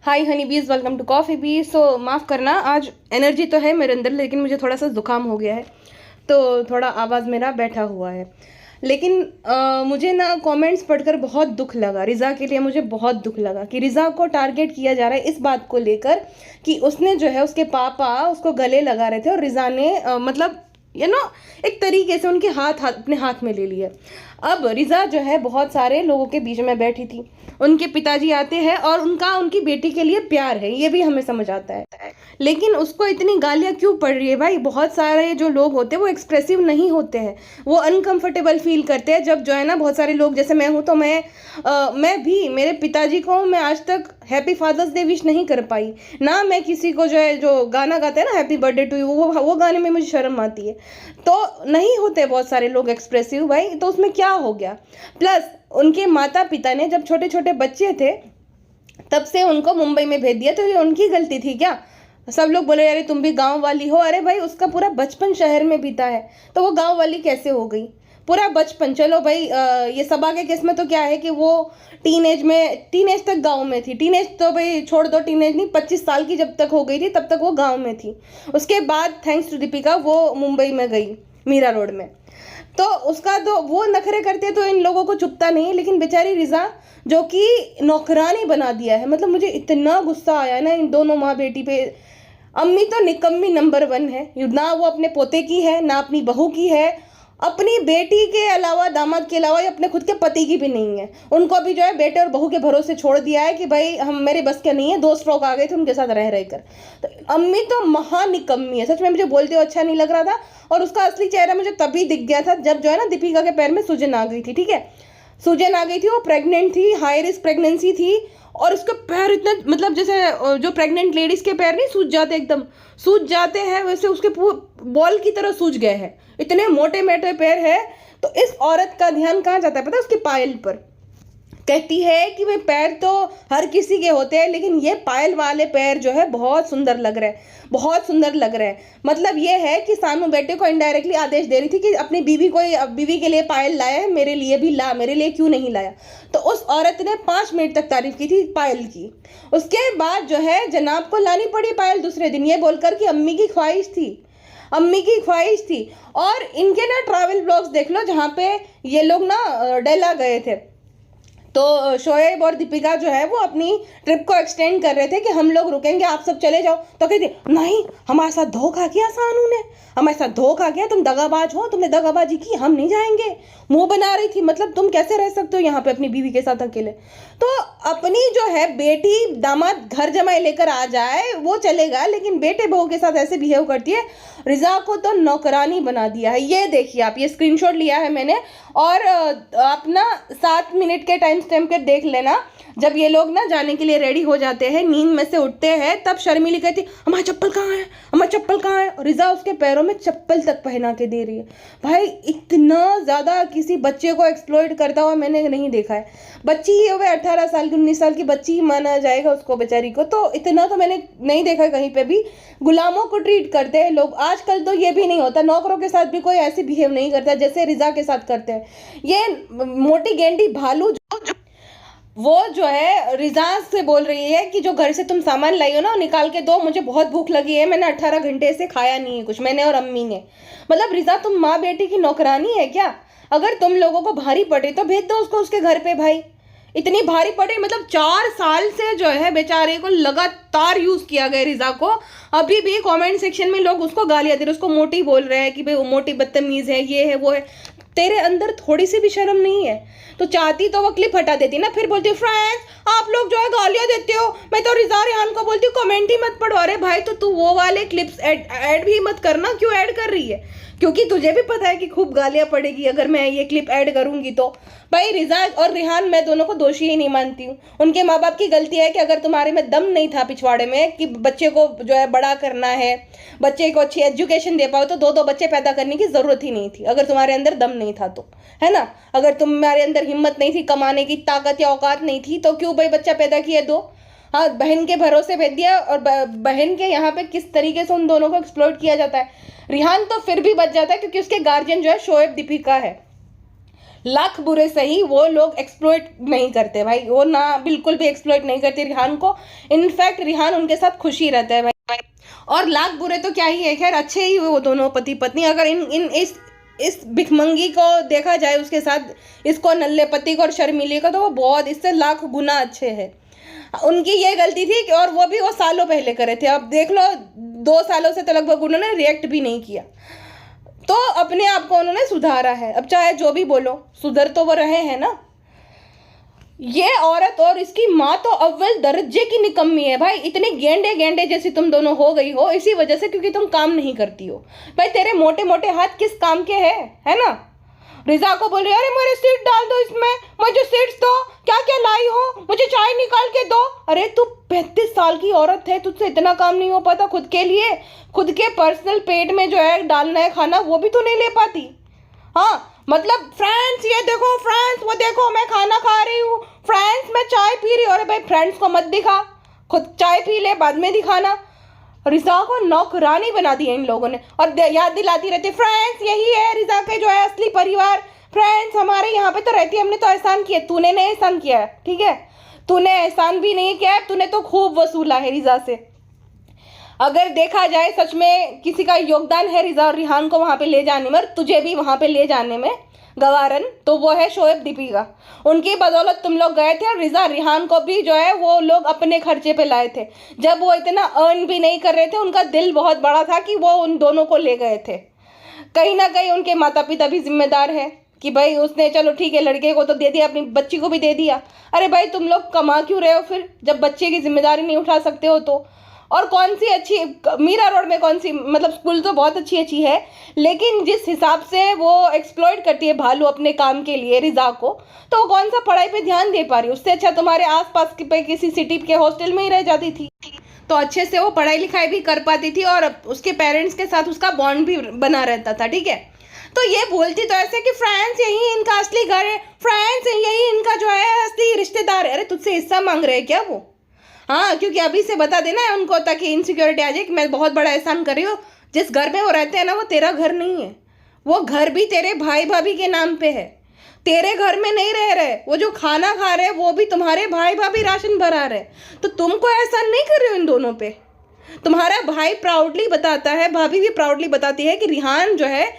हाय हनी बीज, welcome to coffee बीज। सो माफ़ करना, आज एनर्जी तो है मेरे अंदर लेकिन मुझे थोड़ा सा ज़ुकाम हो गया है, तो थोड़ा आवाज़ मेरा बैठा हुआ है। लेकिन मुझे ना कमेंट्स पढ़कर बहुत दुख लगा। रिज़ा के लिए मुझे बहुत दुख लगा कि रिज़ा को टारगेट किया जा रहा है इस बात को लेकर कि उसने जो है उसके पापा उसको गले लगा रहे थे और रिज़ा ने मतलब एक तरीके से उनके अपने हाथ में ले लिए। अब रिज़ा जो है बहुत सारे लोगों के बीच में बैठी थी, उनके पिताजी आते हैं और उनकी बेटी के लिए प्यार है, ये भी हमें समझ आता है। लेकिन उसको इतनी गालियाँ क्यों पड़ रही है भाई? बहुत सारे जो लोग होते हैं वो एक्सप्रेसिव नहीं होते हैं, वो अनकंफर्टेबल फील करते हैं जब जो है ना बहुत सारे लोग, जैसे मैं हूँ तो मैं भी मेरे पिताजी को मैं आज तक हैप्पी फादर्स डे विश नहीं कर पाई ना। मैं किसी को जो गाना गाते हैं ना हैप्पी बर्थडे टू यू, वो गाने में मुझे शर्म आती है। तो नहीं होते बहुत सारे लोग एक्सप्रेसिव भाई, तो उसमें क्या हो गया? प्लस उनके माता पिता ने जब छोटे छोटे बच्चे थे तब से उनको मुंबई में भेज दिया, तो ये उनकी गलती थी क्या? सब लोग बोले अरे तुम भी गांव वाली हो। अरे भाई उसका पूरा बचपन शहर में बीता है, तो वो गांव वाली कैसे हो गई? पूरा बचपन, चलो भाई ये सबा के केस में तो क्या है कि वो टीनेज तक गांव में थी। टीनेज तो भाई छोड़ दो, टीनेज नहीं, 25 साल की जब तक हो गई थी तब तक वो गांव में थी। उसके बाद थैंक्स टू दीपिका वो मुंबई में गई, मीरा रोड में। तो उसका तो वो नखरे करते तो इन लोगों को चुपता नहीं, लेकिन बेचारी रिजा जो कि नौकरानी बना दिया है। मतलब मुझे इतना गुस्सा आया ना इन दोनों माँ बेटी पे। अम्मी तो निकम्मी नंबर 1 है, ना वो अपने पोते की है ना अपनी बहू की है, अपनी बेटी के अलावा दामाद के अलावा ये अपने खुद के पति की भी नहीं है। उनको भी जो है बेटे और बहू के भरोसे छोड़ दिया है कि भाई हम मेरे बस के नहीं है। 2 स्ट्रोक आ गए थे उनके साथ रह कर। तो अम्मी तो महानिकम्मी है सच में। मुझे बोलते हुए अच्छा नहीं लग रहा था, और उसका असली चेहरा मुझे तभी दिख गया था जब जो है ना दीपिका के पैर में सूजन आ गई थी। ठीक है, सूजन आ गई थी, वो प्रेग्नेंट थी, हाई रिस्क प्रेगनेंसी थी, और उसके पैर इतने मतलब जैसे जो प्रेग्नेंट लेडीज के पैर नहीं सूज जाते, एकदम सूज जाते हैं वैसे उसके बॉल की तरह सूज गए हैं, इतने मोटे मोटे पैर है। तो इस औरत का ध्यान कहाँ जाता है पता है? उसकी पायल पर। कहती है कि भाई पैर तो हर किसी के होते हैं, लेकिन ये पायल वाले पैर जो है बहुत सुंदर लग रहे हैं, बहुत सुंदर लग रहे हैं। मतलब ये है कि सानू बेटे को इनडायरेक्टली आदेश दे रही थी कि अपनी बीवी के लिए पायल लाया है, मेरे लिए भी ला, मेरे लिए क्यों नहीं लाया? तो उस औरत ने 5 मिनट तक तारीफ की थी पायल की। उसके बाद जो है जनाब को लानी पड़ी पायल दूसरे दिन, ये बोलकर कि अम्मी की ख्वाहिश थी, अम्मी की ख्वाहिश थी। और इनके ना ट्रैवल ब्लॉग्स देख लो जहाँ पे ये लोग ना डेला गए थे, तो शोएब और दीपिका जो है वो अपनी ट्रिप को एक्सटेंड कर रहे थे कि हम लोग रुकेंगे, आप सब चले जाओ। तो कहती नहीं, हमारे साथ धोखा किया सानू ने, हमारे साथ धोखा किया, तुम दगाबाज हो, तुमने दगाबाजी की, हम नहीं जाएंगे। मुंह बना रही थी। मतलब तुम कैसे रह सकते हो यहाँ पे अपनी बीवी के साथ अकेले? तो अपनी जो है बेटी दामाद घर जमाई लेकर आ जाए वो चलेगा, लेकिन बेटे बहू के साथ ऐसे बिहेव करती है। रिजा को तो नौकरानी बना दिया है। ये देखिए आप, ये स्क्रीनशॉट लिया है मैंने, और अपना 7 मिनट के टाइम स्टैम्प कर देख लेना। जब ये लोग ना जाने के लिए रेडी हो जाते हैं, नींद में से उठते हैं, तब शर्मिली कहती हमारी चप्पल कहाँ है, हमारी चप्पल कहाँ है? और रिजा उसके पैरों में चप्पल तक पहना के दे रही है। भाई इतना ज़्यादा किसी बच्चे को एक्सप्लॉइट करता हुआ मैंने नहीं देखा है। बच्ची ही हो, 18 साल की 19 साल की बच्ची ही माना जाएगा उसको बेचारी को, तो इतना तो मैंने नहीं देखा कहीं पे भी। गुलामों को ट्रीट करते हैं लोग आजकल, तो ये भी नहीं होता, नौकरों के साथ भी कोई ऐसे बिहेव नहीं करता जैसे रिजा के साथ करते हैं। ये मोटी गेंडी भालू वो जो है रिजा से बोल रही है कि जो घर से तुम सामान लाई हो ना निकाल के दो, मुझे बहुत भूख लगी है, मैंने 18 घंटे से खाया नहीं है कुछ, मैंने और अम्मी ने। मतलब रिजा तुम माँ बेटी की नौकरानी है क्या? अगर तुम लोगों को भारी पड़े तो भेज दो उसको उसके घर पे भाई। इतनी भारी पड़े, मतलब 4 साल से जो है बेचारे को लगातार यूज किया गया रिजा को। अभी भी कमेंट सेक्शन में लोग उसको गालियां दे रहे, उसको मोटी बोल रहे हैं कि भाई वो मोटी बदतमीज है, ये है वो है। तेरे अंदर थोड़ी सी भी शर्म नहीं है? तो चाहती तो वो क्लिप हटा देती ना, फिर बोलती फ्रेंड्स आप लोग जो है गालियां देते हो, मैं तो रिजा रेहान को बोलती हूँ कमेंट ही मत पढ़ो। अरे भाई तो तू वो वाले क्लिप्स ऐड भी मत करना। क्यों ऐड कर रही है? क्योंकि तुझे भी पता है कि खूब गालियां पड़ेगी अगर मैं ये क्लिप ऐड करूंगी तो। भाई रिजा और रेहान मैं दोनों को दोषी ही नहीं मानती हूँ। उनके माँ बाप की गलती है कि अगर तुम्हारे में दम नहीं था पिछवाड़े में कि बच्चे को जो है बड़ा करना है, बच्चे को अच्छी एजुकेशन दे पाओ, तो 2 बच्चे पैदा करने की जरूरत ही नहीं थी अगर तुम्हारे अंदर दम नहीं था तो, है ना? अगर तुम्हारे अंदर हिम्मत नहीं थी, कमाने की ताकत या औकात नहीं थी, तो क्यों भाई बच्चा पैदा किया 2? हाँ, बहन के भरोसे भेज दिया। और बहन के यहाँ पे किस तरीके से उन दोनों को एक्सप्लॉइट किया जाता है। रिहान तो फिर भी बच जाता है क्योंकि उसके गार्जियन जो है शोएब दीपिका है। लाख बुरे सही, वो लोग एक्सप्लॉइट नहीं करते भाई, वो ना बिल्कुल भी एक्सप्लॉइट नहीं करते रिहान को। इनफैक्ट रिहान उनके साथ खुशी रहता है भाई। और लाख बुरे तो क्या ही है, खैर अच्छे ही हुए वो दोनों पति पत्नी। अगर इन इन इस भिखमंगी को देखा जाए उसके साथ, इसको नल्ले पति को और शर्मिली को, तो वो बहुत इससे लाख गुना अच्छे हैं। उनकी ये गलती थी कि, और वो भी वो सालों पहले करे थे, अब देख लो 2 सालों से तो लगभग उन्होंने रिएक्ट भी नहीं किया, तो अपने आप को उन्होंने सुधारा है। अब चाहे जो भी बोलो, सुधर तो वो रहे हैं ना। ये औरत और इसकी माँ तो अव्वल दर्जे की निकम्मी है भाई। इतनी गेंडे गेंडे जैसी तुम दोनों हो गई हो इसी वजह से, क्योंकि तुम काम नहीं करती हो भाई। तेरे मोटे मोटे हाथ किस काम के हैं, है ना। रिजा को बोल रही है, अरे मेरे सीट डाल दो इसमें, मुझे सीट्स दो, क्या क्या लाई हो, मुझे चाय निकाल के दो। अरे तू 35 साल की औरत है, तुझसे इतना काम नहीं हो पाता खुद के लिए? खुद के पर्सनल पेट में जो है डालना है खाना, वो भी तो नहीं ले पाती। हाँ मतलब फ्रेंड्स ये देखो, फ्रेंड्स वो देखो, मैं खाना खा रही हूँ, फ्रेंड्स मैं चाय पी रही हूँ। अरे भाई फ्रेंड्स को मत दिखा, खुद चाय पी ले, बाद में दिखाना। रिजा को नौकरानी बना दिया इन लोगों ने, और याद दिलाती रहती, फ्रेंड्स यही है रिजा के जो है असली परिवार, फ्रेंड्स हमारे यहाँ पे तो रहती है, हमने तो एहसान किया। तूने नहीं एहसान किया है, ठीक है, तूने एहसान भी नहीं किया है, तूने तो खूब वसूला है रिजा से। अगर देखा जाए सच में किसी का योगदान है रिजा और रिहान को वहाँ पे ले जाने में, और तुझे भी वहाँ पे ले जाने में गवारन, तो वो है शोएब दीपिका। उनकी बदौलत तुम लोग गए थे, और रिजा रिहान को भी जो है वो लोग अपने खर्चे पे लाए थे। जब वो इतना अर्न भी नहीं कर रहे थे, उनका दिल बहुत बड़ा था कि वो उन दोनों को ले गए थे। कहीं ना कहीं उनके माता पिता भी जिम्मेदार है कि भाई उसने चलो ठीक है लड़के को तो दे दिया, अपनी बच्ची को भी दे दिया। अरे भाई तुम लोग कमा क्यों रहे हो फिर, जब बच्चे की जिम्मेदारी नहीं उठा सकते हो तो। और कौन सी अच्छी मीरा रोड में कौन सी, मतलब स्कूल तो बहुत अच्छी अच्छी है, लेकिन जिस हिसाब से वो एक्सप्लॉइट करती है भालू अपने काम के लिए रिजा को, तो वो कौन सा पढ़ाई पे ध्यान दे पा रही। उससे अच्छा तुम्हारे आसपास पे किसी सिटी के हॉस्टल में ही रह जाती थी, तो अच्छे से वो पढ़ाई लिखाई भी कर पाती थी, और उसके पेरेंट्स के साथ उसका बॉन्ड भी बना रहता था, ठीक है। तो ये बोलती तो ऐसे कि फ्रेंड्स यही इनका असली घर है, फ्रेंड्स यही इनका जो है असली रिश्तेदार है। अरे तुझसे हिस्सा मांग रहे हैं क्या वो? हाँ, क्योंकि अभी से बता देना है उनको, ताकि इनसिक्योरिटी आ जाए कि मैं बहुत बड़ा एहसान कर रही हूँ। जिस घर में वो रहते हैं ना, वो तेरा घर नहीं है, वो घर भी तेरे भाई भाभी के नाम पे है, तेरे घर में नहीं रह रहे। वो जो खाना खा रहे वो भी तुम्हारे भाई भाभी राशन भरा रहे, तो तुमको एहसान नहीं कर रहे हो इन दोनों पे। तुम्हारा भाई प्राउडली बताता है, भाभी भी प्राउडली बताती है कि रिहान जो है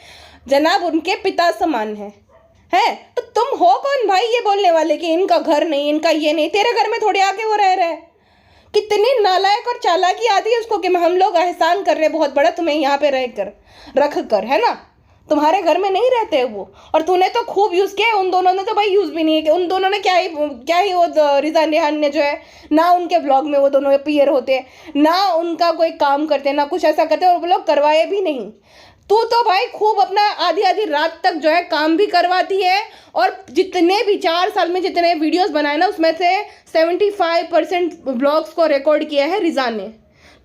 जनाब उनके पिता समान है। तो तुम हो कौन भाई ये बोलने वाले कि इनका घर नहीं, इनका ये नहीं? तेरे घर में थोड़े आके वो रह रहे हैं। कितनी नालायक और चालाकी आती है उसको कि हम लोग एहसान कर रहे हैं बहुत बड़ा तुम्हें यहाँ पे रख कर, है ना। तुम्हारे घर में नहीं रहते वो, और तूने तो खूब यूज़ किया। उन दोनों ने तो भाई यूज़ भी नहीं किया। उन दोनों ने क्या ही वो रिजा रिहान ने जो है ना, उनके ब्लॉग में वो दोनों अपीयर होते, ना उनका कोई काम करते, ना कुछ ऐसा करते, और वो लोग करवाए भी नहीं। तू तो भाई खूब अपना आधी आधी रात तक जो है काम भी करवाती है, और जितने भी 4 साल में जितने वीडियोस बनाए ना, उसमें से 75% ब्लॉग्स को रिकॉर्ड किया है रिजा ने।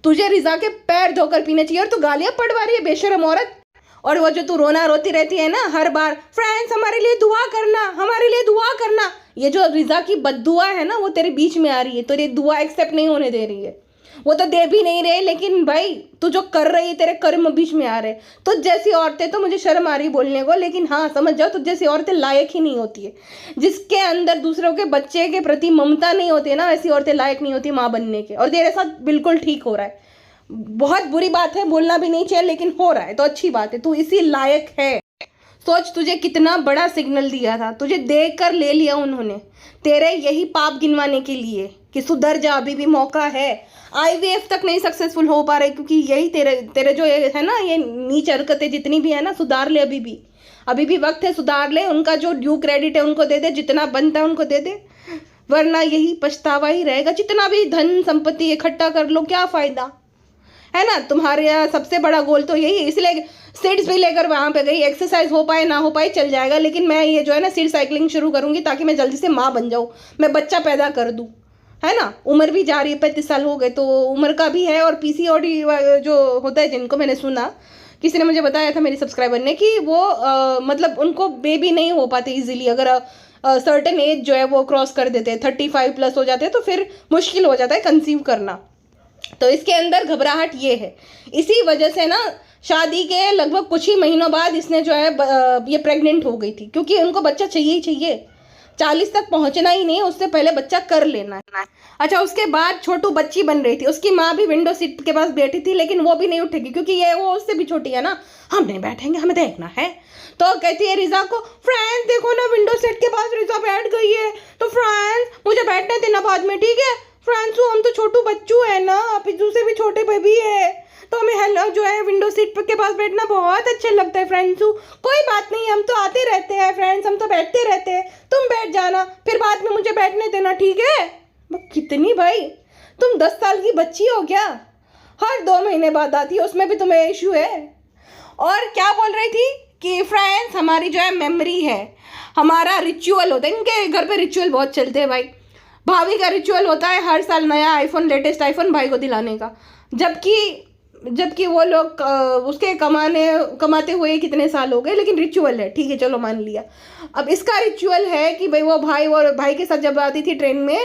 तुझे रिजा के पैर धोकर पीने चाहिए, और तू गालियाँ पढ़वा रही है बेशरम औरत। और वो जो तू रोना रोती रहती है ना हर बार, फ्रेंड्स हमारे लिए दुआ करना, हमारे लिए दुआ करना, ये जो रिजा की बद्दुआ है ना, वो तेरे बीच में आ रही है, तो ये दुआ एक्सेप्ट नहीं होने दे रही है। वो तो दे भी नहीं रहे, लेकिन भाई तू जो कर रही है तेरे कर्म बीच में आ रहे। तुझ जैसी औरतें, तो मुझे शर्म आ रही बोलने को, लेकिन हाँ समझ जाओ, तुझ जैसी औरतें लायक ही नहीं होती है। जिसके अंदर दूसरों के बच्चे के प्रति ममता नहीं होती है ना, ऐसी औरतें लायक नहीं होती माँ बनने के। और तेरे साथ बिल्कुल ठीक हो रहा है। बहुत बुरी बात है, बोलना भी नहीं चाहिए, लेकिन हो रहा है तो अच्छी बात है, तू इसी लायक है। सोच तुझे कितना बड़ा सिग्नल दिया था, तुझे देख कर ले लिया उन्होंने, तेरे यही पाप गिनवाने के लिए कि सुधर जा, अभी भी मौका है। IVF तक नहीं सक्सेसफुल हो पा रहे, क्योंकि यही तेरे जो ये है ना, ये नीच हरकतें जितनी भी है ना, सुधार ले। अभी भी वक्त है, सुधार ले। उनका जो ड्यू क्रेडिट है उनको दे दे, जितना बनता है उनको दे दे, वरना यही पछतावा ही रहेगा। जितना भी धन संपत्ति इकट्ठा कर लो, क्या फ़ायदा, है ना। तुम्हारे यहाँ सबसे बड़ा गोल तो यही है, इसलिए सीड्स भी लेकर वहाँ पे गई। एक्सरसाइज हो पाए ना हो पाए चल जाएगा, लेकिन मैं ये जो है ना सीड साइकिलिंग शुरू करूँगी, ताकि मैं जल्दी से माँ बन जाऊँ, मैं बच्चा पैदा कर दूँ, है ना। उम्र भी जा रही है, 35 साल हो गए, तो उम्र का भी है। और PCOD जो होता है, जिनको मैंने सुना, किसी ने मुझे बताया था मेरी सब्सक्राइबर ने, कि वो मतलब उनको बेबी नहीं हो पाते इजीली, अगर सर्टेन एज जो है वो क्रॉस कर देते हैं, 35+ हो जाते हैं, तो फिर मुश्किल हो जाता है कंसीव करना। तो इसके अंदर घबराहट ये है, इसी वजह से ना शादी के लगभग कुछ ही महीनों बाद इसने जो है ये प्रेग्नेंट हो गई थी, क्योंकि उनको बच्चा चाहिए ही चाहिए, 40 तक पहुंचना ही नहीं, उससे पहले बच्चा कर लेना है। अच्छा, उसके बाद छोटू बच्ची बन रही थी, उसकी माँ भी विंडो सीट के पास बैठी थी, लेकिन वो भी नहीं उठेगी क्योंकि ये वो उससे भी छोटी है ना, हम नहीं बैठेंगे, हमें देखना है। तो कहती है रिजा को, फ्रेंड्स देखो ना विंडो सीट के पास रिजा बैठ गई है, तो फ्रेंड्स मुझे बैठने देना बाद में, ठीक है फ्रेंड्स, हम तो छोटू बच्चू है ना, पिज्जू से भी छोटे बेबी है, तो हमें जो है विंडो सीट के पास बैठना बहुत अच्छा लगता है फ्रेंड्स। कोई बात नहीं, हम तो आते रहते हैं फ्रेंड्स, हम तो बैठते रहते हैं, तुम बैठ जाना, फिर बाद में मुझे बैठने देना, ठीक है। कितनी भाई, तुम 10 साल की बच्ची हो क्या, हर 2 महीने बाद आती है, उसमें भी तुम्हें इशू है। और क्या बोल रही थी कि फ्रेंड्स हमारी जो है मेमोरी है, हमारा रिचुअल होता है, इनके घर पे रिचुअल बहुत चलते हैं भाई। भाभी का रिचुअल होता है हर साल नया आईफोन, लेटेस्ट आईफोन भाई को दिलाने का, जबकि वो लोग उसके कमाते हुए कितने साल हो गए, लेकिन रिचुअल है, ठीक है चलो मान लिया। अब इसका रिचुअल है कि भाई वो भाई के साथ जब आती थी ट्रेन में,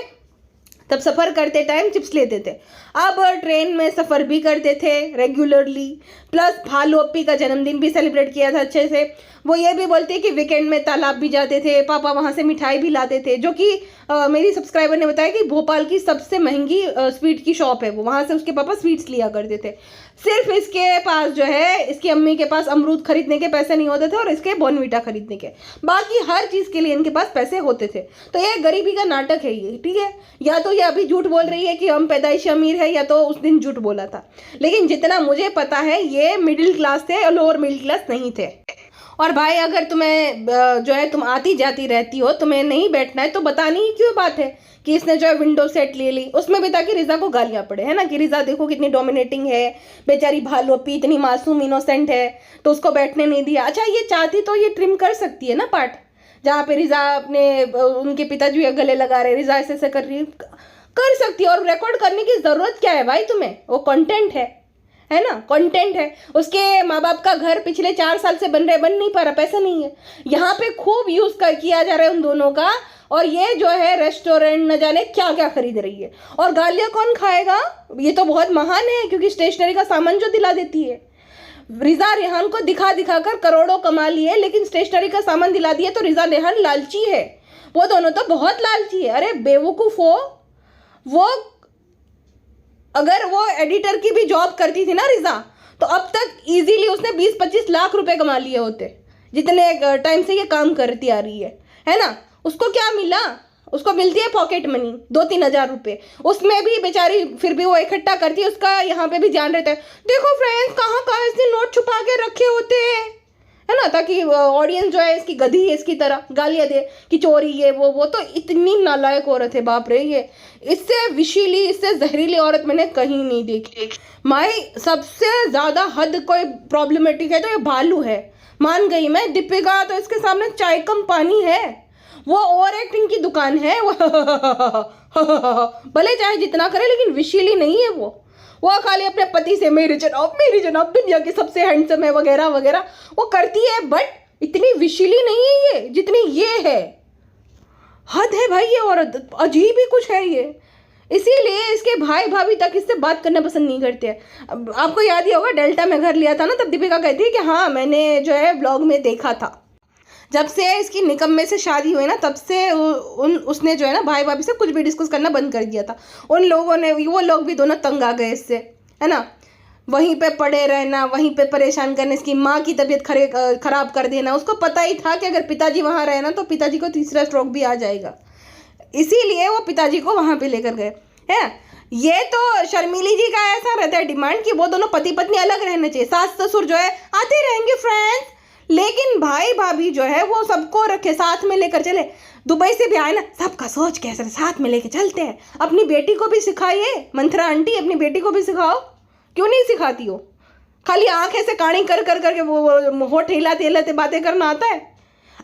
तब सफ़र करते टाइम चिप्स लेते थे। अब ट्रेन में सफ़र भी करते थे रेगुलरली, प्लस भालू अप्पी का जन्मदिन भी सेलिब्रेट किया था अच्छे से। वो ये भी बोलते कि वीकेंड में तालाब भी जाते थे, पापा वहाँ से मिठाई भी लाते थे, जो कि मेरी सब्सक्राइबर ने बताया कि भोपाल की सबसे महंगी स्वीट की शॉप है वो, वहाँ से उसके पापा स्वीट्स लिया करते थे। सिर्फ इसके पास जो है, इसकी अम्मी के पास अमरूद खरीदने के पैसे नहीं होते थे और इसके बॉर्नवीटा खरीदने के, बाकी हर चीज़ के लिए इनके पास पैसे होते थे। तो ये गरीबी का नाटक है ये, ठीक है। या तो ये अभी झूठ बोल रही है कि हम पैदाइशी अमीर है, या तो उस दिन झूठ बोला था, लेकिन जितना मुझे पता है ये मिडिल क्लास थे और लोअर मिडिल क्लास नहीं थे। और भाई अगर तुम्हें जो है तुम आती जाती रहती हो, तुम्हें नहीं बैठना है तो बतानी ही क्यों बात है कि इसने जो है विंडो सेट ले ली, उसमें भी ताकि रिजा को गालियाँ पड़े, है ना, कि रिजा देखो कितनी डोमिनेटिंग है, बेचारी भालू अप्पी इतनी मासूम इनोसेंट है तो उसको बैठने नहीं दिया। अच्छा, ये चाहती तो ये ट्रिम कर सकती है ना पार्ट, जहाँ पे रिजा अपने उनके पिताजी गले लगा रहे, रिजा ऐसे ऐसे कर रही, कर सकती है। और रिकॉर्ड करने की ज़रूरत क्या है भाई तुम्हें, वो कंटेंट है ना, कंटेंट है। उसके माँ बाप का घर पिछले 4 साल से बन नहीं पा रहा, पैसा नहीं है, यहाँ पे खूब यूज़ किया जा रहा है उन दोनों का, और ये जो है रेस्टोरेंट न जाने क्या क्या खरीद रही है। और गालियाँ कौन खाएगा, ये तो बहुत महान है, क्योंकि स्टेशनरी का सामान जो दिला देती है। रिजा रेहान को दिखा दिखा कर करोड़ों कमा लिए, लेकिन स्टेशनरी का सामान दिला दिया, तो रिजा रेहान लालची है, वो दोनों तो बहुत लालची है। अरे बेवकूफ़ हो, वो अगर वो एडिटर की भी जॉब करती थी ना रिजा, तो अब तक इजीली उसने 20-25 लाख रुपए कमा लिए होते, जितने टाइम से ये काम करती आ रही है ना। उसको क्या मिला, उसको मिलती है पॉकेट मनी 2-3 हज़ार रुपये, उसमें भी बेचारी फिर भी वो इकट्ठा करती है, उसका यहाँ पे भी ध्यान रहता है, देखो फ्रेंड्स कहाँ कहाँ इसने नोट छुपा के रखे होते हैं, है ना, ताकि ऑडियंस जो है इसकी गधी है इसकी तरह गालियाँ दे कि चोरी ये वो। तो इतनी नालायक औरत है बाप रे ये, इससे विशीली, इससे जहरीली औरत मैंने कहीं नहीं देखी। माई सबसे ज़्यादा हद कोई प्रॉब्लमेटिक है तो ये भालू है, मान गई मैं। दीपिका तो इसके सामने चाय कम पानी है, वो ओवर एक्टिंग की दुकान है वो भले चाहे जितना करे, लेकिन विशीली नहीं है वो खाली अपने पति से मेरी जनाब दुनिया की सबसे हैंडसम है वगैरह वगैरह वो करती है, बट इतनी विशीली नहीं है ये जितनी ये है। हद है भाई, ये औरत अजीब ही कुछ है ये, इसीलिए इसके भाई भाभी तक इससे बात करना पसंद नहीं करते हैं। आपको याद ही होगा डेल्टा में घर लिया था ना, तब दीपिका कहती है कि हाँ मैंने जो है ब्लॉग में देखा था। जब से इसकी निकम्मे से शादी हुई ना, तब से उसने जो है ना भाई भाभी से कुछ भी डिस्कस करना बंद कर दिया था। उन लोगों ने, वो लोग भी दोनों तंग आ गए इससे, है ना, वहीं पे पड़े रहना, वहीं पे परेशान करना, इसकी माँ की तबीयत खराब कर देना। उसको पता ही था कि अगर पिताजी वहाँ रहे ना तो पिताजी को तीसरा स्ट्रोक भी आ जाएगा, इसीलिए वो पिताजी को वहाँ पे लेकर गए हैं। ये तो शर्मिली जी का ऐसा रहता है डिमांड कि वो दोनों पति पत्नी अलग रहने चाहिए, सास ससुर जो है आते रहेंगे फ्रेंड्स, लेकिन भाई भाभी जो है वो सबको रखे, साथ में लेकर चले। दुबई से भी आए ना, सबका सोच कैसे साथ में लेके चलते हैं। अपनी बेटी को भी सिखाइए मंथरा आंटी, अपनी बेटी को भी सिखाओ, क्यों नहीं सिखाती हो? खाली आंख ऐसे काणी कर कर करके वो होठ हिलाते हिलाते बातें करना आता है।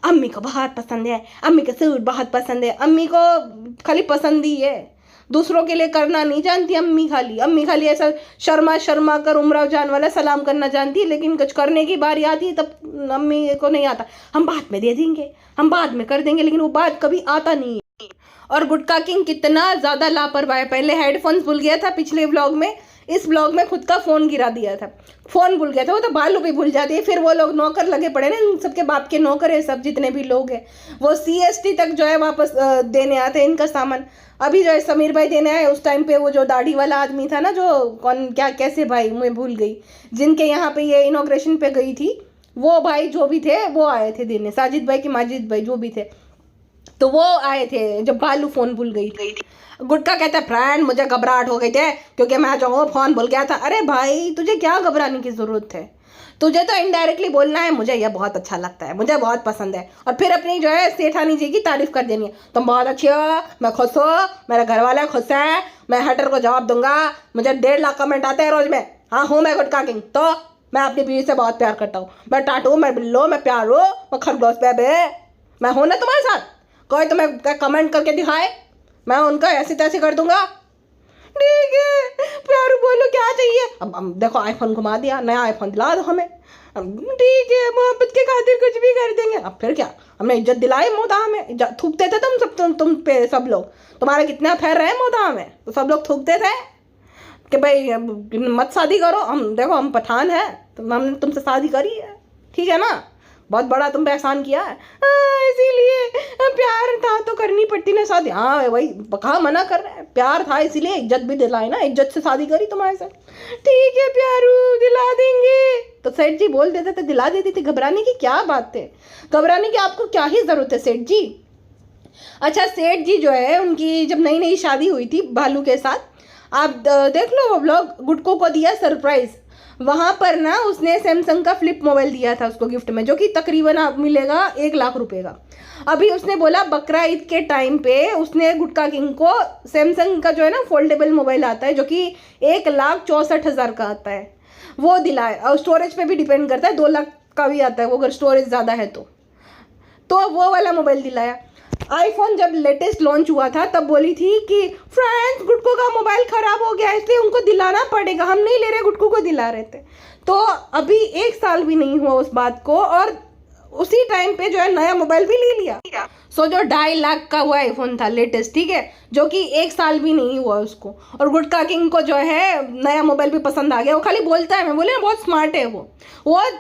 अम्मी को बहुत पसंद है, अम्मी का सूट बहुत पसंद है, अम्मी को खाली पसंद ही है, दूसरों के लिए करना नहीं जानती अम्मी खाली ऐसा शर्मा कर उमराव जान वाला सलाम करना जानती है, लेकिन कुछ करने की बारी आती है तब अम्मी को नहीं आता। हम बाद में दे देंगे, हम बाद में कर देंगे, लेकिन वो बात कभी आता नहीं है। और गुटका किंग कितना ज़्यादा लापरवाह है, पहले हेडफोन्स भूल गया था पिछले व्लॉग में, इस ब्लॉग में खुद का फ़ोन गिरा दिया था, फ़ोन भूल गया था। वो तो बालू भी भूल जाती है। फिर वो लोग नौकर लगे पड़े ना, इन सबके बाप के नौकर है सब, जितने भी लोग हैं वो CST तक जो है वापस देने आते हैं इनका सामान। अभी जो है समीर भाई देने आए, उस टाइम पे वो जो दाढ़ी वाला आदमी था ना, जो कौन क्या कैसे भाई मैं भूल गई, जिनके यहाँ पे ये इनॉग्रेशन पे गई थी, वो भाई जो भी थे वो आए थे देने, साजिद भाई कि माजिद भाई जो भी थे, तो वो आए थे जब बालू फ़ोन भूल गई थी। गुटका कहता है फ्रेंड मुझे घबराहट हो गई थी क्योंकि मैं जो फ़ोन भूल गया था। अरे भाई तुझे क्या घबराने की ज़रूरत है, तुझे तो इनडायरेक्टली बोलना है मुझे यह बहुत अच्छा लगता है, मुझे बहुत पसंद है, और फिर अपनी जो है सेठानी जी की तारीफ कर देनी है, तुम बहुत अच्छी हो, मैं खुश हो, मेरे घर वाले खुश हैं, मैं हटर को जवाब दूंगा, मुझे 1.5 लाख कमेंट आते हैं रोज में, हाँ हूँ मैं गुटका किंग, तो मैं अपनी बीवी से बहुत प्यार करता हूँ, मैं टाटू, मैं बिल्लो, मैं प्यारो, मैं खरगोश बेबे, मैं हूँ ना तुम्हारे साथ, कोई तुम्हें कमेंट करके दिखाए मैं उनका ऐसे तैसे कर दूंगा। ठीक है प्यारू बोलो क्या चाहिए, अब देखो आईफोन घुमा दिया, नया आईफोन दिला दो हमें, ठीक है मोहब्बत के खातिर कुछ भी कर देंगे। अब फिर क्या, हमने इज्जत दिलाई मोदा में, थूकते थे तुम सब, तुम पे सब लोग, तुम्हारे कितना फैर रहे मोदा में, तो सब लोग थूकते थे कि भाई मत शादी करो, हम देखो हम पठान हैं, तो हमने तुमसे शादी करी है, ठीक है ना, बहुत बड़ा तुम पे एहसान किया है, इसीलिए प्यार था तो करनी पड़ती ना शादी। हाँ वही कहा, मना कर रहे हैं, प्यार था इसीलिए इज्जत भी दिलाई ना, इज्जत से शादी करी तुम्हारे साथ, ठीक है प्यारू दिला देंगे। तो सेठ जी बोल देते थे दिला देती थी, घबराने की क्या बात है, घबराने की आपको क्या ही ज़रूरत है सेठ जी। अच्छा सेठ जी जो है उनकी जब नई नई शादी हुई थी भालू के साथ, आप देख लो वो ब्लॉग, गुटको को दिया सरप्राइज़, वहाँ पर ना उसने सैमसंग का फ्लिप मोबाइल दिया था उसको गिफ्ट में, जो कि तकरीबन आप मिलेगा 1 लाख रुपए का। अभी उसने बोला बकरा ईद के टाइम पे उसने गुटका किंग को सैमसंग का जो है ना फोल्डेबल मोबाइल आता है, जो कि 1,64,000 का आता है, वो दिलाए, और स्टोरेज पे भी डिपेंड करता है, 2 लाख का भी आता है वो अगर स्टोरेज ज़्यादा है तो वो वाला मोबाइल दिलाया। आईफोन जब लेटेस्ट लॉन्च हुआ था तब बोली थी कि फ्रेंड्स गुटको का मोबाइल ख़राब हो गया इसलिए उनको दिलाना पड़ेगा, हम नहीं ले रहे, गुटको को दिला रहे थे। तो अभी 1 साल भी नहीं हुआ उस बात को, और उसी टाइम पे जो है नया मोबाइल भी ले लिया। सो जो 2.5 लाख का वो आईफोन था लेटेस्ट, ठीक है, जो कि 1 साल भी नहीं हुआ उसको, और गुटका किंग को जो है नया मोबाइल भी पसंद आ गया। वो खाली बोलता है, मैं बोले ना बहुत स्मार्ट है वो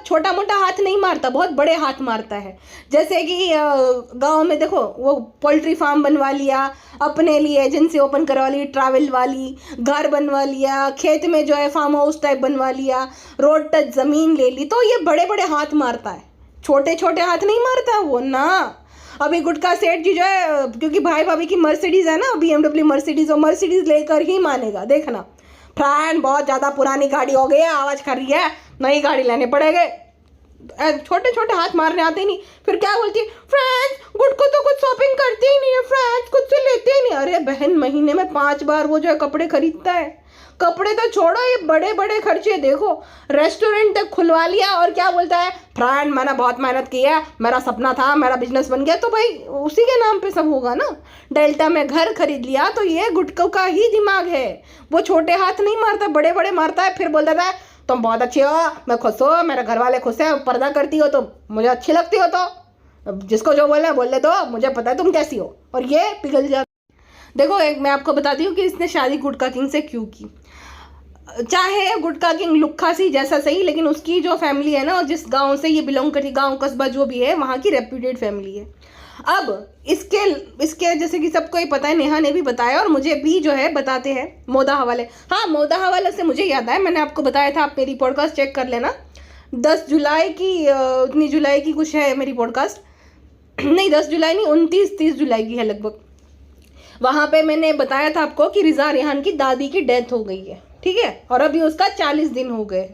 छोटा मोटा हाथ नहीं मारता, बहुत बड़े हाथ मारता है। जैसे कि गांव में देखो वो पोल्ट्री फार्म बनवा लिया अपने लिए, एजेंसी ओपन करवा ली, ट्रैवल वाली, घर बनवा लिया, खेत में जो है फार्म हाउस टाइप बनवा लिया, रोड टच ज़मीन ले ली, तो ये बड़े बड़े हाथ मारता है, छोटे छोटे हाथ नहीं मारता वो ना। अभी गुटका सेठ जी जो है, क्योंकि भाई भाभी की मर्सिडीज़ है ना, BMW मर्सिडीज़, और मर्सिडीज़ लेकर ही मानेगा, देखना फ्रेंड बहुत ज़्यादा पुरानी गाड़ी हो गई है, आवाज़ कर रही है, नई गाड़ी लेने पड़ेंगे। छोटे छोटे हाथ मारने आते ही नहीं, फिर क्या बोलती है फ्रेंड्स गुटको तो कुछ शॉपिंग करते ही नहीं है, फ्रेंड्स कुछ से लेते ही नहीं। अरे बहन महीने में 5 बार वो जो है कपड़े खरीदता है, कपड़े तो छोड़ो ये बड़े बड़े खर्चे, देखो रेस्टोरेंट तक खुलवा लिया, और क्या बोलता है फ्रेंड मैंने बहुत मेहनत की है, मेरा सपना था, मेरा बिजनेस बन गया, तो भाई उसी के नाम पे सब होगा ना। डेल्टा में घर खरीद लिया, तो ये गुटकों का ही दिमाग है, वो छोटे हाथ नहीं मारता, बड़े बड़े मारता है। फिर बोल देता है तुम बहुत अच्छी हो, मैं खुश हो, मेरे घर वाले खुश हैं, पर्दा करती हो तो मुझे अच्छी लगती हो, तो जिसको जो बोलना है बोल ले दो, मुझे पता है तुम कैसी हो, और ये पिघल जाता। देखो एक मैं आपको बताती हूँ कि इसने शादी गुटका किंग से क्यों की। चाहे गुटका किंग लुक्खा सी जैसा सही, लेकिन उसकी जो फैमिली है ना, जिस गांव से ये बिलोंग करती, गांव कस्बा जो भी है, वहाँ की रेप्यूटेड फैमिली है। अब इसके जैसे कि सबको ही पता है, नेहा ने भी बताया और मुझे भी जो है बताते हैं मोदा हवाले। हाँ मोदा हवाले से मुझे याद आया, मैंने आपको बताया था, आप मेरी पॉडकास्ट चेक कर लेना, 10 जुलाई की उतनी जुलाई की कुछ है मेरी पॉडकास्ट, नहीं 10 जुलाई नहीं 29-30 जुलाई की है लगभग। वहाँ पे मैंने बताया था आपको कि रिजा रेहान की दादी की डेथ हो गई है, ठीक है, और अभी उसका 40 दिन हो गए,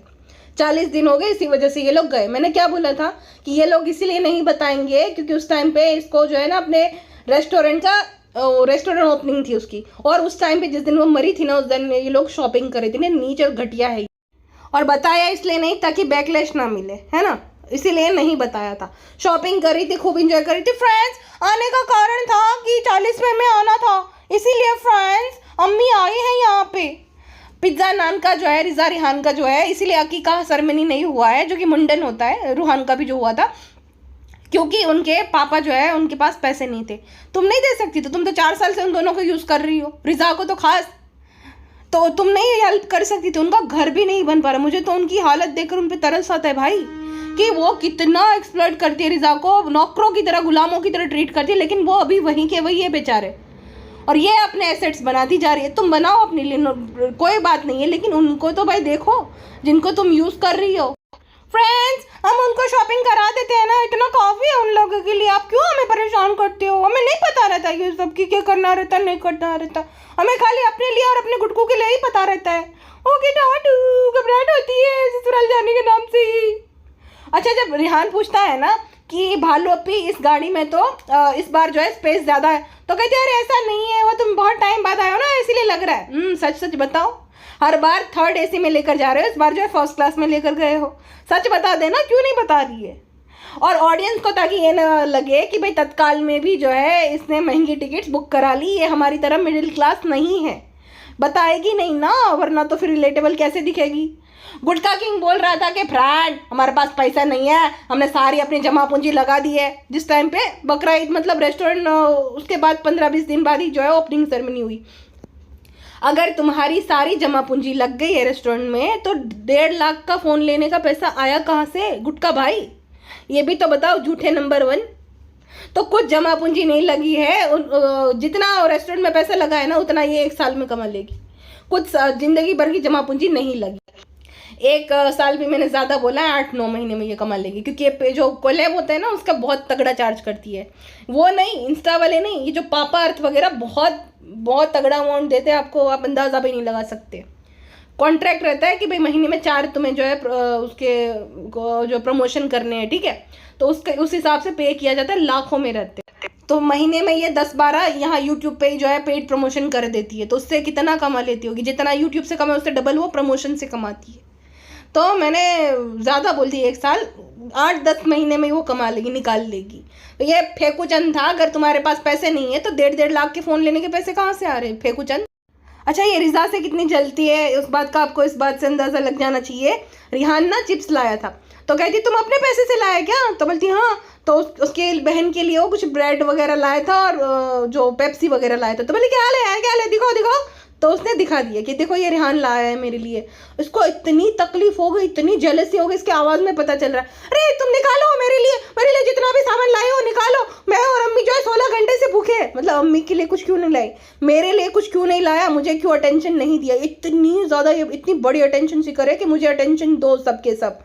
40 दिन हो गए, इसी वजह से ये लोग गए। मैंने क्या बोला था कि ये लोग इसीलिए नहीं बताएंगे क्योंकि उस टाइम पे इसको जो है ना अपने रेस्टोरेंट ओपनिंग थी उसकी, और उस टाइम पे जिस दिन वो मरी थी ना उस दिन ये लोग शॉपिंग कर रहे थे ना, नीच और घटिया है, और बताया इसलिए नहीं ताकि बैकलैश ना मिले, है ना, इसीलिए नहीं बताया था। शॉपिंग कर रही थी, खूब इंजॉय कर रही थी फ्रेंड्स, आने का कारण था कि 40वें में आना था, इसीलिए फ्रेंड्स अम्मी आई है यहाँ पे। पिज्ज़ा नान का जो है रिजा रेहान का जो है, इसीलिए अकीका सेरेमनी नहीं हुआ है, जो कि मुंडन होता है रूहान का भी जो हुआ था, क्योंकि उनके पापा जो है उनके पास पैसे नहीं थे। तुम नहीं दे सकती, तो तुम तो 4 साल से उन दोनों को यूज़ कर रही हो, रिजा को तो खास, तो तुम नहीं हेल्प कर सकती थी? उनका घर भी नहीं बन पा रहा। मुझे तो उनकी हालत देखकर उन पर तरस आता है भाई, कि वो कितना एक्सप्लॉइट करती है रिजा को, नौकरों की तरह, गुलामों की तरह ट्रीट करती है, लेकिन वो अभी वहीं के वही है बेचारे, और ये अपने एसेट्स बनाती जा रही है। तुम बनाओ अपने लिए, कोई बात नहीं है, लेकिन उनको तो भाई देखो जिनको तुम यूज़ कर रही हो। फ्रेंड्स, हम उनको शॉपिंग करा देते हैं ना, इतना काफ़ी है उन लोगों के लिए, आप क्यों हमें परेशान करते हो? हमें नहीं पता रहता ये सब की क्या करना रहता नहीं करना रहता, हमें खाली अपने लिए और अपने गुटकू के लिए ही पता रहता है। ओके टाटू, घबराहट होती है ससुराल जाने के नाम से ही। अच्छा, जब रिहान पूछता है ना कि भालू अपी इस गाड़ी में तो इस बार जो है स्पेस ज़्यादा है, तो कहते हैं अरे ऐसा नहीं है, वो तुम बहुत टाइम बाद आए हो ना इसीलिए लग रहा है। सच सच बताओ, हर बार थर्ड एसी में लेकर जा रहे हो, इस बार जो है फर्स्ट क्लास में लेकर गए हो, सच बता देना, क्यों नहीं बता रही है? और ऑडियंस को ताकि ये ना लगे कि भाई तत्काल में भी जो है इसने महंगी टिकट्स बुक करा ली, ये हमारी तरह मिडिल क्लास नहीं है, बताएगी नहीं ना, वरना तो फिर रिलेटेबल कैसे दिखेगी। गुटका किंग बोल रहा था कि फ्रेंड हमारे पास पैसा नहीं है, हमने सारी अपनी जमा पूंजी लगा दी है। जिस टाइम पे बकरा ईद मतलब रेस्टोरेंट उसके बाद 15-20 दिन बाद ही जो है ओपनिंग सेरेमनी हुई, अगर तुम्हारी सारी जमा पूंजी लग गई है रेस्टोरेंट में, तो 1.5 लाख का फ़ोन लेने का पैसा आया कहाँ से गुटका भाई? ये भी तो बताओ झूठे नंबर 1। तो कुछ जमा पूंजी नहीं लगी है, जितना रेस्टोरेंट में पैसा लगा है ना उतना ये 1 साल में कमा लेगी। कुछ जिंदगी भर की जमा पूंजी नहीं लगी, 1 साल भी मैंने ज़्यादा बोला है, 8-9 महीने में ये कमा लेगी, क्योंकि ये जो कोलैब होता है ना उसका बहुत तगड़ा चार्ज करती है। वो नहीं, इंस्टा वाले नहीं, ये जो पापा अर्थ वगैरह बहुत बहुत तगड़ा अमाउंट देते हैं आपको, आप अंदाज़ा भी नहीं लगा सकते। कॉन्ट्रैक्ट रहता है कि भाई महीने में 4 तुम्हें जो है उसके जो प्रमोशन करने हैं, ठीक है, तो उसके उस हिसाब से पे किया जाता है, लाखों में रहते हैं। तो महीने में ये 10-12 यहाँ यूट्यूब पे जो है पेड प्रमोशन कर देती है, तो उससे कितना कमा लेती होगी? जितना यूट्यूब से कमा उससे डबल वो प्रमोशन से कमाती है। तो मैंने ज़्यादा बोल दी, 1 साल, 8-10 महीने में वो कमा लेगी, निकाल लेगी। तो ये फेंकू चंद था, अगर तुम्हारे पास पैसे नहीं है तो 1.5 लाख के फ़ोन लेने के पैसे कहाँ से आ रहे हैं फेंकू चंद? अच्छा, ये रिजा से कितनी जलती है उस बात का आपको इस बात से अंदाज़ा लग जाना चाहिए। रिहान ना चिप्स लाया था, तो कहती तुम अपने पैसे से लाया क्या? तो बोलती हाँ, तो उसके बहन के लिए वो कुछ ब्रेड वगैरह लाया था और जो पेप्सी वगैरह लाया था। तो बोले क्या ले दिखाओ दिखाओ, तो उसने दिखा दिया कि देखो ये रिहान लाया है मेरे लिए। उसको इतनी तकलीफ हो गई, इतनी जेलसी हो गई, इसके आवाज़ में पता चल रहा है, अरे तुम निकालो मेरे लिए जितना भी सामान लाए हो निकालो, मैं और अम्मी जो है 16 घंटे से भूखे हैं। मतलब अम्मी के लिए कुछ क्यों नहीं लाई, मेरे लिए कुछ क्यों नहीं लाया, मुझे क्यों अटेंशन नहीं दिया? इतनी ज़्यादा, इतनी बड़ी अटेंशन सीकर है कि मुझे अटेंशन दो सबके सब।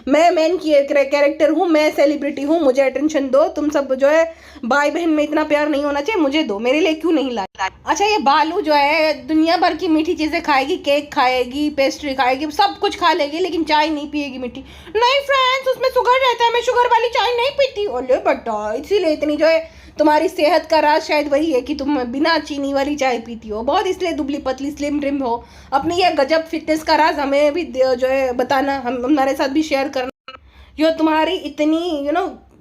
मैं मेन की कैरेक्टर हूँ, मैं सेलिब्रिटी हूँ, मुझे अटेंशन दो। तुम सब जो है भाई बहन में इतना प्यार नहीं होना चाहिए, मुझे दो, मेरे लिए क्यों नहीं लाए? अच्छा, ये बालू जो है दुनिया भर की मीठी चीज़ें खाएगी, केक खाएगी, पेस्ट्री खाएगी, सब कुछ खा लेगी, लेकिन चाय नहीं पिएगी मीठी। नहीं फ्रेंड्स, उसमें शुगर रहता है, मैं शुगर वाली चाय नहीं पीती। ओले बटा, इसीलिए इतनी जो है तुम्हारी सेहत का राज शायद वही है कि तुम बिना चीनी वाली चाय पीती हो, बहुत इसलिए दुबली पतली स्लिम ट्रिम हो। अपनी ये गजब फिटनेस का राज हमें भी जो है बताना, हम हमारे साथ भी शेयर करना। जो तुम्हारी इतनी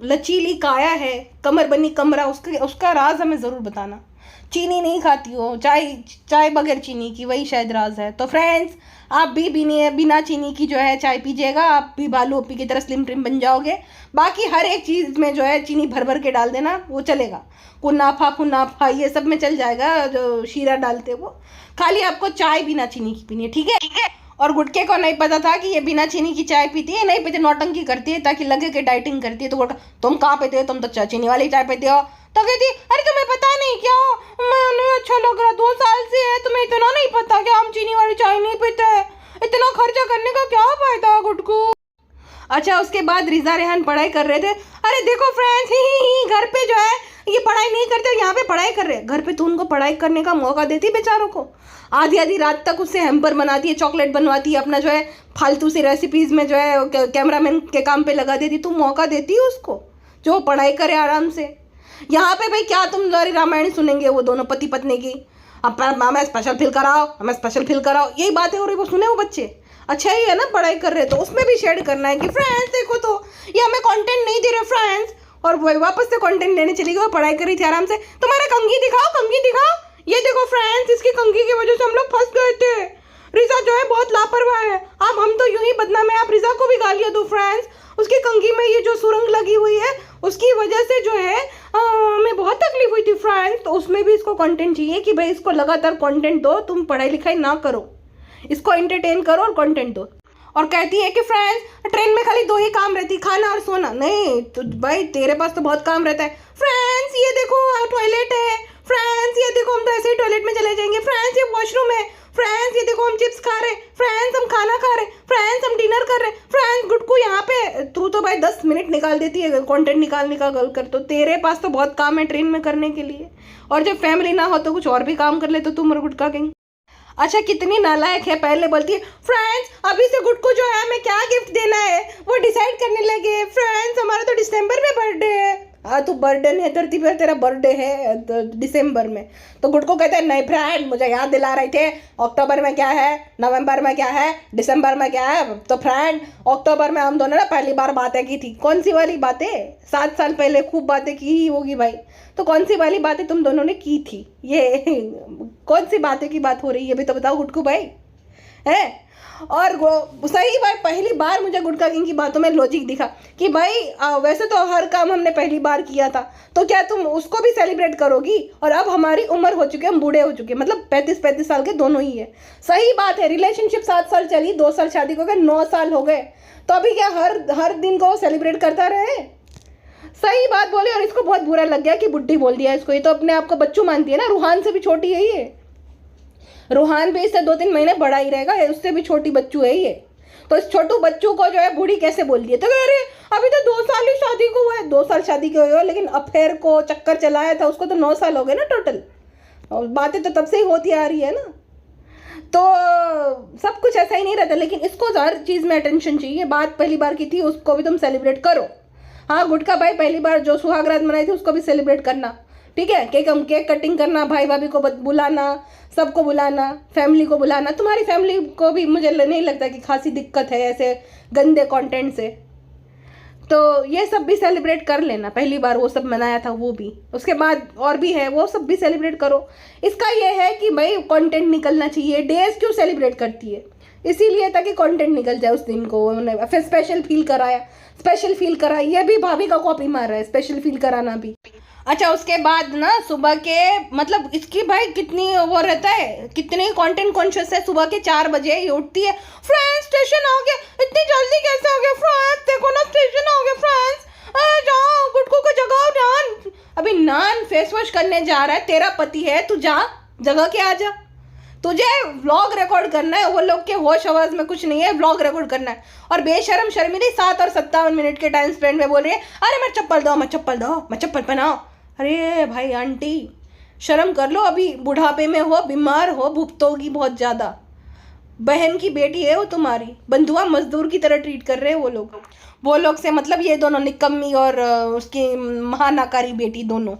लचीली काया है, कमर बनी कमरा, उसका राज हमें ज़रूर बताना। चीनी नहीं खाती हो, चाय बगैर चीनी की, वही शायद राज है। तो फ्रेंड्स, आप भी बिना चीनी की जो है चाय पीजिएगा, आप भी बालू अपी की तरह स्लिम ट्रिम बन जाओगे। बाकी हर एक चीज़ में जो है चीनी भर भर के डाल देना, वो चलेगा। कुनाफा ये सब में चल जाएगा, जो शीरा डालते वो। खाली आपको चाय बिना चीनी की पीनी है, ठीक है? और गुटके को नहीं पता था कि ये बिना चीनी की चाय पीती है, नहीं पीती, नौटंकी करती है ताकि लगे कि डाइटिंग करती है। तो गुटका, तुम कहाँ पीते हो? तुम तो चीनी वाली चाय पीते हो। तो कहती अरे तुम्हें पता नहीं क्या, मैंने अच्छा लग रहा, 2 साल से है, तुम्हें इतना नहीं पता कि हम चीनी वाली चाय नहीं पीते? इतना खर्चा करने का क्या फायदा गुटकू? अच्छा, उसके बाद रिजा रेहान पढ़ाई कर रहे थे। अरे देखो फ्रेंड्स, घर पे जो है ये पढ़ाई नहीं करते, यहाँ पे पढ़ाई कर रहे हैं। घर पे तो उनको पढ़ाई करने का मौका देती बेचारों को, आधी रात तक उससे हैम्पर बनाती है, चॉकलेट बनवाती है, अपना जो है फालतू सी रेसिपीज़ में जो है कैमरामैन के काम पे लगा देती। तुम मौका देती है उसको जो पढ़ाई करे आराम से। यहाँ पे भाई क्या तुम सारी रामायण सुनेंगे वो दोनों पति पत्नी की, अब हमें स्पेशल फील कराओ, हमें स्पेशल फील कराओ, यही बातें हो रही, वो सुने वो बच्चे? अच्छा ही है ना, पढ़ाई कर रहे तो उसमें भी शेयर करना है कि फ्रेंड्स देखो तो ये हमें कंटेंट नहीं दे रहे फ्रेंड्स, और वही वापस से कंटेंट लेने चली गई। वो पढ़ाई करी थी आराम से, तुम्हारा कंघी दिखाओ, ये देखो फ्रेंड्स, इसकी कंघी की वजह से हम लोग फंस गए थे। रिजा जो है बहुत लापरवाह है, अब हम तो यूं ही बदनाम है, आप रिजा को भी गालियाँ दो फ्रेंड्स। उसकी कंघी में ये जो सुरंग लगी हुई है उसकी वजह से जो है हमें बहुत तकलीफ हुई थी फ्रेंड्स। तो उसमें भी इसको कंटेंट चाहिए कि भाई इसको लगातार कंटेंट दो, तुम पढ़ाई लिखाई ना करो। इसको एंटरटेन करो और कंटेंट दो। और कहती है कि फ्रेंड्स ट्रेन में खाली 2 ही काम रहती, खाना और सोना। नहीं तो भाई तेरे पास तो बहुत काम रहता है। फ्रेंड्स ये देखो टॉयलेट है, फ्रेंड्स ये देखो हम तो ऐसे ही टॉयलेट में चले जाएंगे, फ्रेंड्स ये वॉशरूम है, फ्रेंड्स ये देखो हम चिप्स खा रहे, फ्रेंड्स हम खाना खा रहे, फ्रेंड्स हम डिनर कर रहे, फ्रेंड्स गुड्डू यहाँ पे। तू तो भाई 10 मिनट निकाल देती है कंटेंट निकालने का गल कर, तो तेरे पास तो बहुत काम है ट्रेन में करने के लिए। और जब फैमिली ना हो तो कुछ और भी काम कर ले तो तुम गुटका कहीं। अच्छा कितनी नालायक है, पहले बोलती है फ्रेंड्स अभी से गुड्डू जो है हमें क्या गिफ्ट देना है वो डिसाइड करने लगे, फ्रेंड्स हमारा तो दिसंबर में बर्थडे है। हाँ तो बर्थडे है धरती पर, तेरा बर्थडे है दिसंबर में। तो गुड्डू कहते हैं नहीं फ्रेंड मुझे याद दिला रहे थे अक्टूबर में क्या है, नवंबर में क्या है, दिसंबर में क्या है। तो फ्रेंड अक्टूबर में हम दोनों ने पहली बार बातें की थी। कौन सी वाली बातें? 7 साल पहले खूब बातें की ही होगी भाई, तो कौन सी वाली बातें तुम दोनों ने की थी? ये कौन सी बातें की बात हो रही है ये भी तो बताओ गुड्डू भाई है। और वो सही बात, पहली बार मुझे गुटखा किंग की बातों में लॉजिक दिखा कि भाई वैसे तो हर काम हमने पहली बार किया था, तो क्या तुम उसको भी सेलिब्रेट करोगी? और अब हमारी उम्र हो चुकी है, हम बूढ़े हो चुके हैं, मतलब 35 साल के दोनों ही है। सही बात है, रिलेशनशिप 7 साल चली, 2 साल शादी को गए, 9 साल हो गए, तो अभी क्या हर दिन को सेलिब्रेट करता रहे? सही बात बोली। और इसको बहुत बुरा लग गया कि बुड्ढी बोल दिया इसको, ये तो अपने आप को बच्चू मानती है ना, रूहान से भी छोटी है ये। रूहान भी इससे 2-3 महीने बड़ा ही रहेगा, उससे भी छोटी बच्चू है ये। तो इस छोटू बच्चू को जो है बूढ़ी कैसे बोल दिए? तो अरे अभी तो 2 साल ही शादी को हुआ है। 2 साल शादी के हुए हो, लेकिन अफेयर को चक्कर चलाया था उसको तो 9 साल हो गए ना टोटल। और बातें तो तब से ही होती आ रही है ना। तो सब कुछ ऐसा ही नहीं रहता, लेकिन इसको हर चीज़ में अटेंशन चाहिए। बात पहली बार की थी उसको भी तुम सेलिब्रेट करो। हाँ गुटखा भाई पहली बार जो सुहागरात मनाई थी उसको भी सेलिब्रेट करना, ठीक है। केक कटिंग करना, भाई भाभी को बुलाना, सबको बुलाना, फैमिली को बुलाना। तुम्हारी फैमिली को भी मुझे नहीं लगता कि खासी दिक्कत है ऐसे गंदे कंटेंट से, तो ये सब भी सेलिब्रेट कर लेना। पहली बार वो सब मनाया था वो भी, उसके बाद और भी है वो सब भी सेलिब्रेट करो। इसका ये है कि भाई कंटेंट निकलना चाहिए। डेज क्यों सेलिब्रेट करती है? इसीलिए ताकि कंटेंट निकल जाए उस दिन को। उन्होंने फिर स्पेशल फील कराया, स्पेशल फील कराया, ये भी भाभी का कॉपी मार रहा है, स्पेशल फील कराना भी। अच्छा उसके बाद ना सुबह के मतलब इसकी भाई कितनी वो रहता है, कितनी कंटेंट कॉन्शियस है। सुबह के 4 बजे ही उठती है, फ्रेंड्स स्टेशन आ गया, इतनी जल्दी कैसे आ गया फ्रेंड्स, देखो ना स्टेशन आ गया फ्रेंड्स, जाओ गुड्डू को जगाओ नान। अभी नान फेस वॉश करने जा रहा है, तेरा पति है, तू जा जगह के आ जा। तुझे व्लॉग रिकॉर्ड करना है, वो लोग के होश आवाज में कुछ नहीं है, व्लॉग रिकॉर्ड करना है। और बेशरम शर्मिली 7 और 57 मिनट के टाइम स्पेंड में बोल रही है अरे मैं चप्पल दो, मैं चप्पल दो, मैं चप्पल पहनाओ। अरे भाई आंटी शर्म कर लो, अभी बुढ़ापे में हो, बीमार हो, भुगतोगी बहुत ज़्यादा। बहन की बेटी है वो तुम्हारी, बंधुआ मजदूर की तरह ट्रीट कर रहे हैं वो लोग से मतलब ये दोनों निकम्मी और उसकी महानाकारी बेटी दोनों।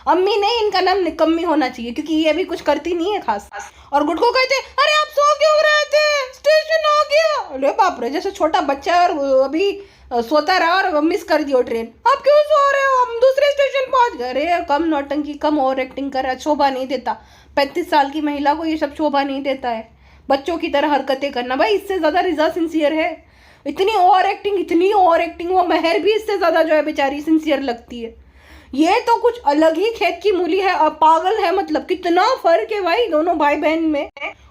अम्मी नहीं, इनका नाम निकम्मी होना चाहिए क्योंकि ये भी कुछ करती नहीं है खास। और गुड्डू कहते अरे आप सो क्यों रहे थे, स्टेशन आ गया। अरे बाप रे, जैसे छोटा बच्चा और अभी सोता रहा और मिस कर दियो ट्रेन। आप क्यों सो रहे हो, हम दूसरे स्टेशन पहुंच गए। अरे कम नौटंकी, कम ओवर एक्टिंग कर रहा, शोभा नहीं देता। 35 साल की महिला को ये सब शोभा नहीं देता है, बच्चों की तरह हरकतें करना। भाई इससे ज़्यादा रिजा सिंसियर है, इतनी ओवर एक्टिंग, इतनी ओवर एक्टिंग। वो महर भी इससे ज़्यादा जो है बेचारी सिंसियर लगती है। ये तो कुछ अलग ही खेत की मूली है और पागल है, मतलब कितना फर्क है भाई दोनों भाई बहन में।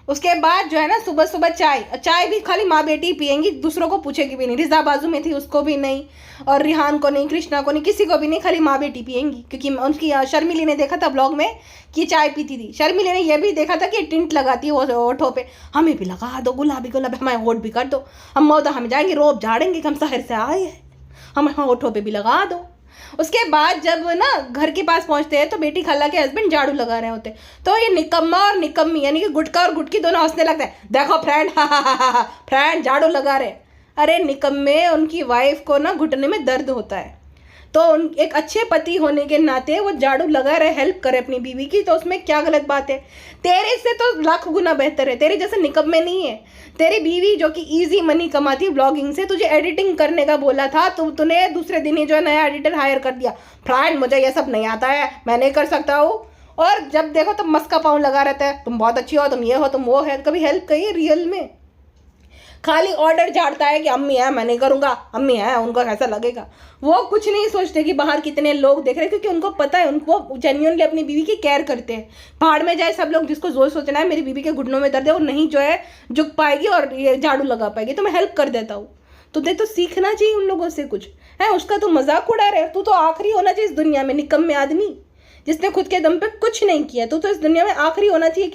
उसके बाद जो है ना सुबह सुबह चाय भी खाली माँ बेटी पियेंगी, दूसरों को पूछेगी भी नहीं। रिजा बाजू में थी, उसको भी नहीं, और रिहान को नहीं, कृष्णा को नहीं, किसी को भी नहीं, खाली माँ बेटी पियेंगी। क्योंकि उनकी शर्मिली ने देखा था ब्लॉग में कि चाय पीती थी। शर्मिली ने यह भी देखा था कि टिंट लगाती है वो होठों पे, हमें भी लगा दो गुलाबी गुलाबी, हमारे होठ भी कर दो, हम मौदा हम जाएंगे रोब झाड़ेंगे कि हम शहर से आए हैं, हम होठों पे भी लगा दो। उसके बाद जब ना घर के पास पहुंचते हैं तो बेटी खाला के हस्बैंड झाड़ू लगा रहे होते, तो ये निकम्मा और निकम्मी यानी कि गुटका और गुटकी दोनों हंसने लगते हैं। देखो फ्रेंड, हा फ्रेंड झाड़ू लगा रहे। अरे निकम्मे, उनकी वाइफ को ना घुटने में दर्द होता है, तो एक अच्छे पति होने के नाते वो झाड़ू लगा रहे, हेल्प करे अपनी बीवी की, तो उसमें क्या गलत बात है? तेरे से तो लाख गुना बेहतर है, तेरे जैसे निकम्मे नहीं है। तेरी बीवी जो कि इजी मनी कमाती ब्लॉगिंग से, तुझे एडिटिंग करने का बोला था, तूने दूसरे दिन ही जो है नया एडिटर हायर कर दिया। फ्रेंड मुझे ये सब नहीं आता है, मैं नहीं कर सकता हूँ। और जब देखो तब मस्का पाँव लगा रहता है, तुम बहुत अच्छी हो, तुम ये हो, तुम वो है। कभी हेल्प करिए रियल में। खाली ऑर्डर झाड़ता है कि अम्मी है मैं नहीं करूँगा, अम्मी है उनको कैसा लगेगा। वो कुछ नहीं सोचते कि बाहर कितने लोग देख रहे हैं, क्योंकि उनको पता है, उनको जेन्युइनली अपनी बीवी की केयर करते हैं। भाड़ में जाए सब लोग, जिसको जो सोचना है मेरी बीवी के घुटनों में दर्द है, वो नहीं जो है झुक पाएगी और ये झाड़ू लगा पाएगी, तो मैं हेल्प कर देता हूँ। तो दे तो सीखना चाहिए उन लोगों से कुछ है। उसका तो मजाक उड़ा रहे, तू तो आखिरी होना चाहिए इस दुनिया में निकम्मे आदमी, जिसने खुद के दम पे कुछ नहीं किया। तो इस दुनिया में आखिरी होना चाहिए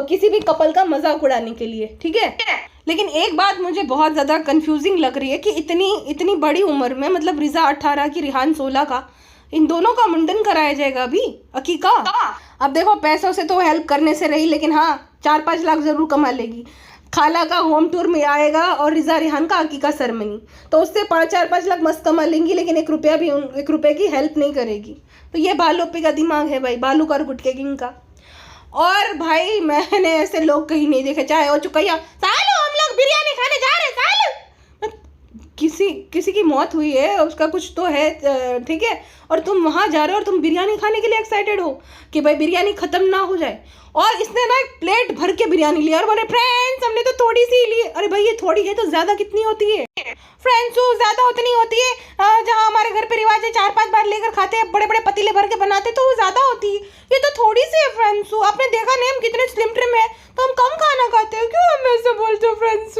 किसी भी कपल का मजाक उड़ाने के लिए, ठीक है। लेकिन एक बात मुझे बहुत ज़्यादा कंफ्यूजिंग लग रही है कि इतनी बड़ी उम्र में, मतलब रिजा 18 की रिहान 16 का, इन दोनों का मुंडन कराया जाएगा अभी अकीका। अब देखो पैसों से तो हेल्प करने से रही, लेकिन हाँ 4-5 लाख जरूर कमा लेगी। खाला का होम टूर में आएगा और रिजा रिहान का अकीका सेरेमनी, तो उससे 4-5 लाख मस्त कमा लेंगी, लेकिन 1 रुपये की हेल्प नहीं करेगी। तो ये बालू पे का दिमाग है भाई, बालू का और गुटके किंग का। और भाई मैंने ऐसे लोग कहीं नहीं देखे, चाहे हो चुकैया सालो हम लोग बिरयानी खाने जा रहे सालो, किसी की मौत हुई है, उसका कुछ तो है, ठीक है, और तुम वहां जा रहे हो और तुम बिरयानी खाने के लिए एक्साइटेड हो कि भाई बिरयानी खत्म ना हो जाए। और इसने ना एक प्लेट भर के बिरयानी लिया और बोले फ्रेंड्स हमने तो थोड़ी सी ली। अरे भाई ये थोड़ी है तो ज्यादा कितनी होती है फ्रेंड्स? ज्यादा उतनी होती है जहाँ हमारे घर पे रिवाज है 4-5 बार लेकर खाते हैं, बड़े बड़े पतीले भर के बनाते, तो वो ज्यादा होती है। ये तो थोड़ी सी है फ्रेंड्स, आपने देखा नहीं हम कितने स्लिम ट्रिम है, तो हम कम खाना खाते हैं। क्यों हम ऐसे बोलते हो फ्रेंड्स?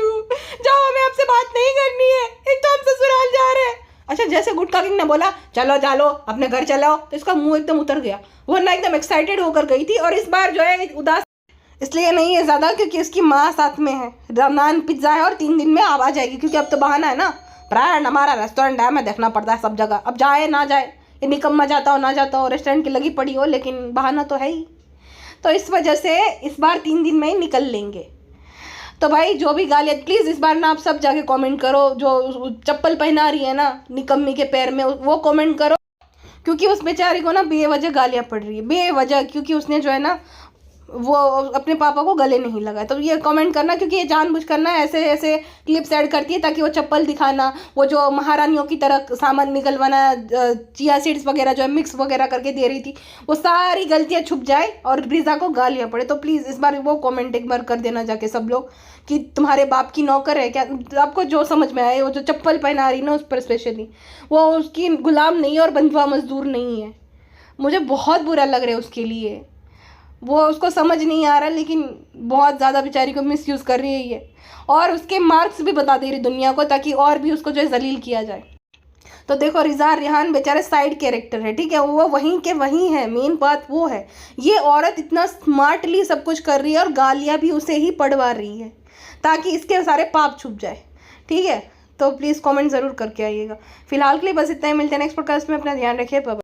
जाओ हमें आपसे बात नहीं करनी है, एक तो हम ससुराल जा रहे हैं। अच्छा जैसे गुटका किंग ने बोला चलो चलो अपने घर चलो, तो इसका मुंह एकदम उतर गया, वरना एकदम एक्साइटेड होकर गई थी। और इस बार जो है उदास इसलिए नहीं है ज़्यादा, क्योंकि उसकी माँ साथ में है, नान पिज्ज़ा है और 3 दिन में आ जाएगी, क्योंकि अब तो बहाना है ना, ब्रांड हमारा रेस्टोरेंट है, हमें देखना पड़ता है सब जगह। अब जाए ना जाए, ये निकम्मा जाता हो ना जाता हो, रेस्टोरेंट की लगी पड़ी हो, लेकिन बहाना तो है ही। तो इस वजह से इस बार 3 दिन में ही निकल लेंगे। तो भाई जो भी गालियाँ, प्लीज़ इस बार ना आप सब जाके कमेंट करो, जो चप्पल पहना रही है ना निकम्मी के पैर में, वो कमेंट करो, क्योंकि उस बेचारी को ना बेवजह गालियाँ पड़ रही है, बेवजह, क्योंकि उसने जो है ना वो अपने पापा को गले नहीं लगाया। तो ये कमेंट करना, क्योंकि ये जानबूझ करना ऐसे ऐसे क्लिप्स ऐड करती है ताकि वो चप्पल दिखाना, वो जो महारानियों की तरह सामान निकलवाना, चिया सीड्स वगैरह जो है मिक्स वगैरह करके दे रही थी, वो सारी गलतियाँ छुप जाए और ब्रिजा को गालियाँ पड़े। तो प्लीज़ इस बार वो कमेंट एक बार कर देना जाके सब लोग कि तुम्हारे बाप की नौकर है क्या। आपको जो समझ में आए, वो जो चप्पल पहना रही ना उस पर स्पेशली, वो उसकी गुलाम नहीं है और बंधुआ मजदूर नहीं है। मुझे बहुत बुरा लग रहा है उसके लिए, वो उसको समझ नहीं आ रहा, लेकिन बहुत ज़्यादा बेचारी को मिसयूज़ कर रही है ये, और उसके मार्क्स भी बता दे रही दुनिया को, ताकि और भी उसको जो है जलील किया जाए। तो देखो रिजा रिहान बेचारे साइड कैरेक्टर है, ठीक है, वो वहीं के वहीं है, मेन बात वो है। ये औरत इतना स्मार्टली सब कुछ कर रही है और गालियाँ भी उसे ही पढ़वा रही है ताकि इसके सारे पाप छुप जाए, ठीक है। तो प्लीज़ कमेंट ज़रूर करके आइएगा। फिलहाल के लिए बस इतना ही, मिलते हैं नेक्स्ट पॉडकास्ट में, अपना ध्यान रखिए, बाय।